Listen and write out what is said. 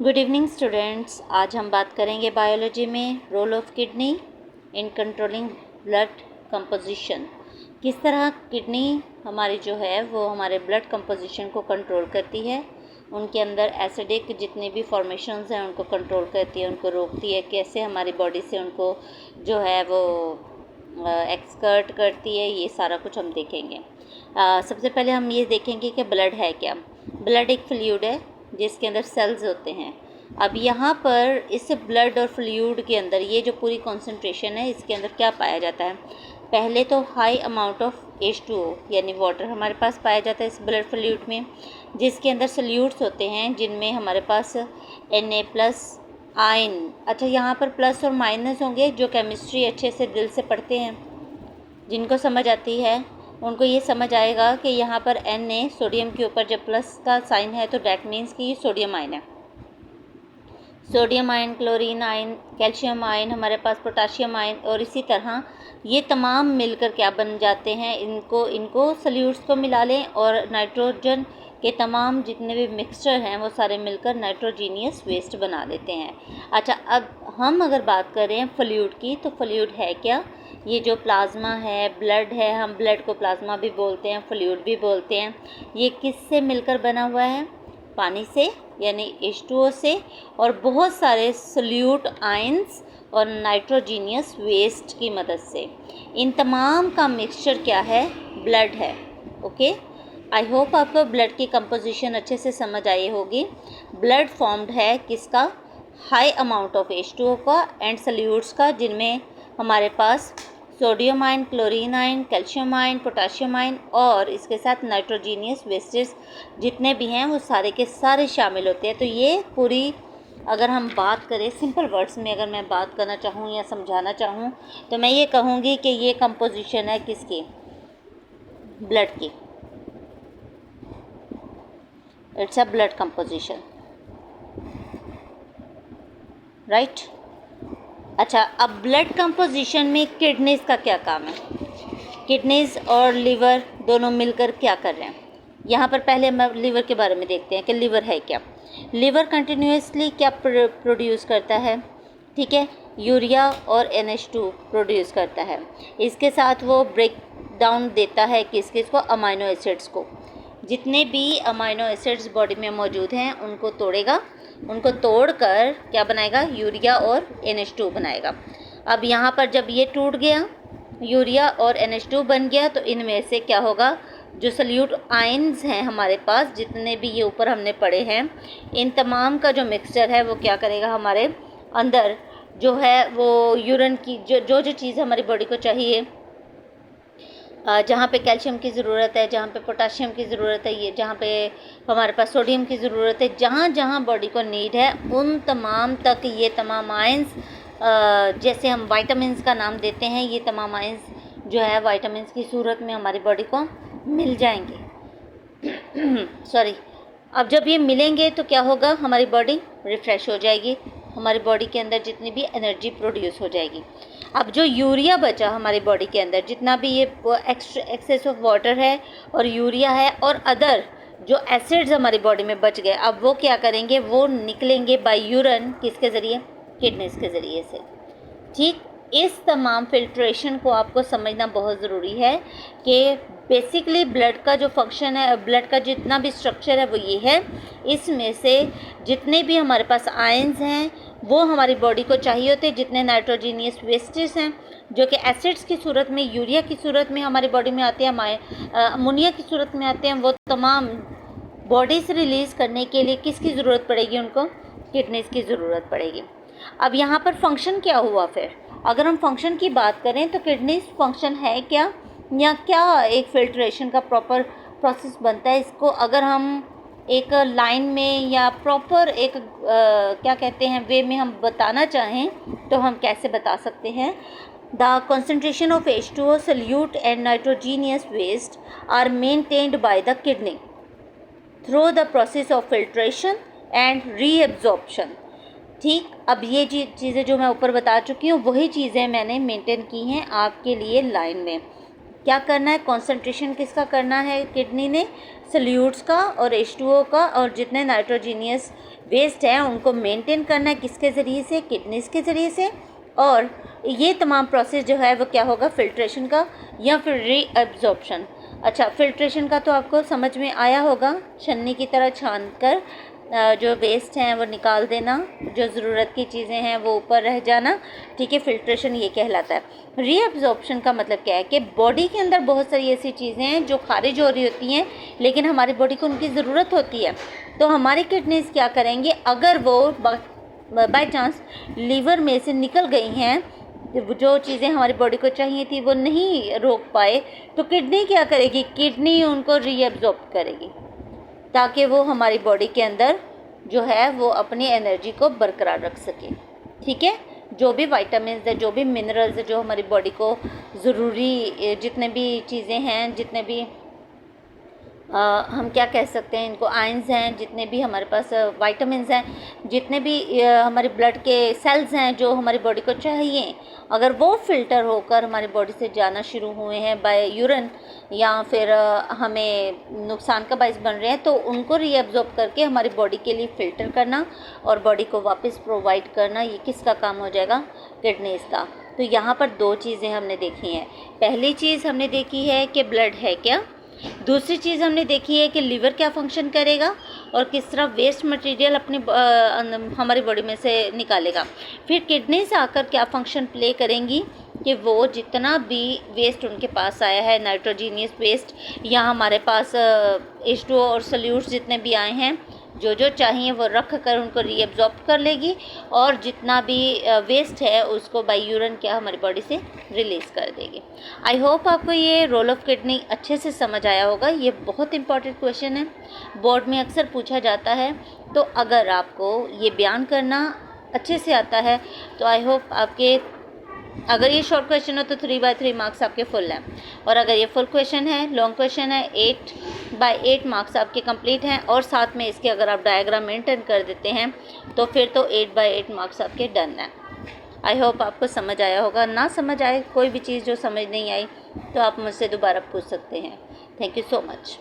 Good evening students. आज हम बात करेंगे बायोलॉजी में role of kidney in controlling blood composition. किस तरह किडनी हमारी जो है वो हमारे ब्लड कंपोजिशन को कंट्रोल करती है, उनके अंदर एसिडिक जितने भी फॉर्मेशंस हैं उनको कंट्रोल करती है, उनको रोकती है, कैसे हमारी बॉडी से उनको जो है वो एक्सकर्ट करती है, ये सारा कुछ हम देखेंगे। सबसे पहले हम ये देखेंगे कि ब्लड है क्या। ब्लड एक फ्लूइड है जिसके अंदर सेल्स होते हैं। अब यहाँ पर इस ब्लड और फ्लूइड के अंदर ये जो पूरी कंसंट्रेशन है इसके अंदर क्या पाया जाता है, पहले तो हाई अमाउंट ऑफ H2O यानी वाटर हमारे पास पाया जाता है इस ब्लड फ्लूइड में, जिसके अंदर सल्यूट्स होते हैं जिनमें हमारे पास Na+ आयन। अच्छा, यहाँ पर प्लस और माइनस होंगे। जो केमिस्ट्री अच्छे से दिल से पढ़ते हैं, जिनको समझ आती है, उनको ये समझ आएगा कि यहाँ पर Na सोडियम के ऊपर जब प्लस का साइन है तो डैट मीन्स कि ये सोडियम आयन है। Sodium ion, chlorine ion, calcium ion, हमारे पास पोटाशियम आयन, और इसी तरह ये तमाम मिलकर क्या बन जाते हैं, इनको सल्यूट्स को मिला लें और नाइट्रोजन के तमाम जितने भी मिक्सचर हैं वो सारे मिलकर नाइट्रोजीनियस वेस्ट बना देते हैं। अच्छा, अब हम अगर बात करें फ्लूइड की, तो फ्लूइड है क्या? ये जो प्लाज्मा है, ब्लड है, हम ब्लड को प्लाज्मा भी बोलते हैं, फ्लूइड भी बोलते हैं। ये किससे मिलकर बना हुआ है? पानी से यानी H2O से, और बहुत सारे सल्यूट आयंस और नाइट्रोजीनियस वेस्ट की मदद से। इन तमाम का मिक्सचर क्या है? ब्लड है। ओके, आई होप आपको ब्लड की कंपोजिशन अच्छे से समझ आई होगी। ब्लड फॉर्म्ड है किसका? हाई अमाउंट ऑफ H2O का एंड सल्यूट्स का, जिनमें हमारे पास sodium ion, chlorine ion, calcium ion, potassium ion और इसके साथ नाइट्रोजीनियस वेस्टेज जितने भी हैं वो सारे के सारे शामिल होते हैं। तो ये पूरी अगर हम बात करें सिंपल वर्ड्स में, अगर मैं बात करना चाहूँ या समझाना चाहूँ, तो मैं ये कहूँगी कि ये कंपोजिशन है किसकी? ब्लड की। It's a blood composition, right. अच्छा, अब ब्लड कंपोजिशन में किडनीज़ का क्या काम है? किडनीज़ और लिवर दोनों मिलकर क्या कर रहे हैं? यहाँ पर पहले हम लिवर के बारे में देखते हैं कि लिवर है क्या। लिवर कंटिन्यूसली क्या प्रोड्यूस करता है? ठीक है, यूरिया और NH2 प्रोड्यूस करता है। इसके साथ वो ब्रेक डाउन देता है किसको? अमाइनो एसिड्स को। जितने भी अमाइनो एसिड्स बॉडी में मौजूद हैं उनको तोड़ेगा, उनको तोड़कर क्या बनाएगा? यूरिया और NH2 बनाएगा। अब यहाँ पर जब ये टूट गया, यूरिया और NH2 बन गया, तो इनमें से क्या होगा? जो सल्यूट आयंस हैं हमारे पास, जितने भी ये ऊपर हमने पढ़े हैं, इन तमाम का जो मिक्सचर है वो क्या करेगा? हमारे अंदर जो है वो यूरिन की जो चीज़ हमारी बॉडी को चाहिए, जहाँ पे कैल्शियम की ज़रूरत है, जहाँ पे पोटाशियम की ज़रूरत है, ये जहाँ पे हमारे पास सोडियम की ज़रूरत है, जहाँ जहाँ बॉडी को नीड है उन तमाम तक ये तमाम आयंस, जैसे हम वाइटामिन्स का नाम देते हैं, ये तमाम आयंस जो है वाइटामिन्स की सूरत में हमारी बॉडी को मिल जाएंगे। सॉरी, अब जब ये मिलेंगे तो क्या होगा? हमारी बॉडी रिफ़्रेश हो जाएगी, हमारी बॉडी के अंदर जितनी भी एनर्जी प्रोड्यूस हो जाएगी। अब जो यूरिया बचा हमारी बॉडी के अंदर, जितना भी ये एक्सेस ऑफ वाटर है और यूरिया है और अदर जो एसिड्स हमारी बॉडी में बच गए, अब वो क्या करेंगे? वो निकलेंगे बाय यूरिन, किसके ज़रिए? किडनीज़ के ज़रिए से। ठीक, इस तमाम फिल्ट्रेशन को आपको समझना बहुत ज़रूरी है कि बेसिकली ब्लड का जो फंक्शन है, ब्लड का जितना भी स्ट्रक्चर है वो ये है। इसमें से जितने भी हमारे पास आयंस हैं वो हमारी बॉडी को चाहिए होते हैं, जितने नाइट्रोजीनियस वेस्टेज हैं जो कि एसिड्स की सूरत में, यूरिया की सूरत में हमारी बॉडी में आते हैं, अमोनिया की सूरत में आते हैं, वो तमाम बॉडी से रिलीज़ करने के लिए किसकी ज़रूरत पड़ेगी? उनको किडनीज़ की ज़रूरत पड़ेगी। अब यहाँ पर फंक्शन क्या हुआ फिर? अगर हम फंक्शन की बात करें तो किडनीज फंक्शन है क्या, या क्या एक फिल्ट्रेशन का प्रॉपर प्रोसेस बनता है? इसको अगर हम एक लाइन में या प्रॉपर एक क्या कहते हैं वे में हम बताना चाहें तो हम कैसे बता सकते हैं? The concentration of H2O solute and nitrogenous waste are maintained by the kidney through the process of filtration and reabsorption। ठीक, अब ये चीज़ें जो मैं ऊपर बता चुकी हूँ वही चीज़ें मैंने मेंटेन की हैं आपके लिए लाइन में। क्या करना है, कंसंट्रेशन किसका करना है किडनी ने, सल्यूट्स का और H2O का, और जितने नाइट्रोजीनियस वेस्ट हैं उनको मेंटेन करना है किसके ज़रिए से, किडनीज़ के ज़रिए से। और ये तमाम प्रोसेस जो है वो क्या होगा, फिल्ट्रेशन का या फिर रीअब्जॉर्प्शन। अच्छा, फिल्ट्रेशन का तो आपको समझ में आया होगा, छन्नी की तरह छान कर जो वेस्ट हैं वो निकाल देना, जो ज़रूरत की चीज़ें हैं वो ऊपर रह जाना, ठीक है, फिल्ट्रेशन ये कहलाता है। रीअब्जॉर्प्शन का मतलब क्या है कि बॉडी के अंदर बहुत सारी ऐसी चीज़ें हैं जो खारिज हो रही होती हैं, लेकिन हमारी बॉडी को उनकी ज़रूरत होती है, तो हमारी किडनीज़ क्या करेंगे, अगर वो बाय चांस लीवर में से निकल गई हैं, जो चीज़ें हमारी बॉडी को चाहिए थी वो नहीं रोक पाए, तो किडनी क्या करेगी, किडनी उनको रीअब्जॉर्ब करेगी ताकि वो हमारी बॉडी के अंदर जो है वो अपनी एनर्जी को बरकरार रख सके, ठीक है। जो भी विटामिन्स है, जो भी मिनरल्स है, जो हमारी बॉडी को ज़रूरी जितने भी चीज़ें हैं, जितने भी हम क्या कह सकते हैं इनको, आयंस हैं, जितने भी हमारे पास विटामिन्स हैं, जितने भी हमारे ब्लड के सेल्स हैं जो हमारी बॉडी को चाहिए, अगर वो फ़िल्टर होकर हमारी बॉडी से जाना शुरू हुए हैं बाय यूरिन या फिर हमें नुकसान का बायस बन रहे हैं, तो उनको रीअब्जॉर्ब करके हमारी बॉडी के लिए फ़िल्टर करना और बॉडी को वापस प्रोवाइड करना, ये किसका काम हो जाएगा, किडनीज़ का। तो यहाँ पर दो चीज़ें हमने देखी हैं। पहली चीज़ हमने देखी है कि ब्लड है क्या, दूसरी चीज़ हमने देखी है कि लीवर क्या फंक्शन करेगा और किस तरह वेस्ट मटेरियल अपनी हमारी बॉडी में से निकालेगा। फिर किडनी से आकर क्या फंक्शन प्ले करेंगी कि वो जितना भी वेस्ट उनके पास आया है, नाइट्रोजीनियस वेस्ट, या हमारे पास H2O और सल्यूट्स जितने भी आए हैं, जो जो चाहिए वो रख कर उनको रीअब्जॉर्ब कर लेगी, और जितना भी वेस्ट है उसको बाय यूरिन क्या हमारी बॉडी से रिलीज़ कर देगी। आई होप आपको ये रोल ऑफ किडनी अच्छे से समझ आया होगा। ये बहुत इंपॉर्टेंट क्वेश्चन है, बोर्ड में अक्सर पूछा जाता है, तो अगर आपको ये बयान करना अच्छे से आता है तो आई होप आपके, अगर ये शॉर्ट क्वेश्चन हो तो 3/3 मार्क्स आपके फुल हैं, और अगर ये फुल क्वेश्चन है, लॉन्ग क्वेश्चन है, 8/8 मार्क्स आपके कंप्लीट हैं, और साथ में इसके अगर आप डायग्राम मेंटेन कर देते हैं तो फिर तो 8/8 मार्क्स आपके डन हैं। आई होप आपको समझ आया होगा। ना समझ आए, कोई भी चीज़ जो समझ नहीं आई तो आप मुझसे दोबारा पूछ सकते हैं। Thank you so much.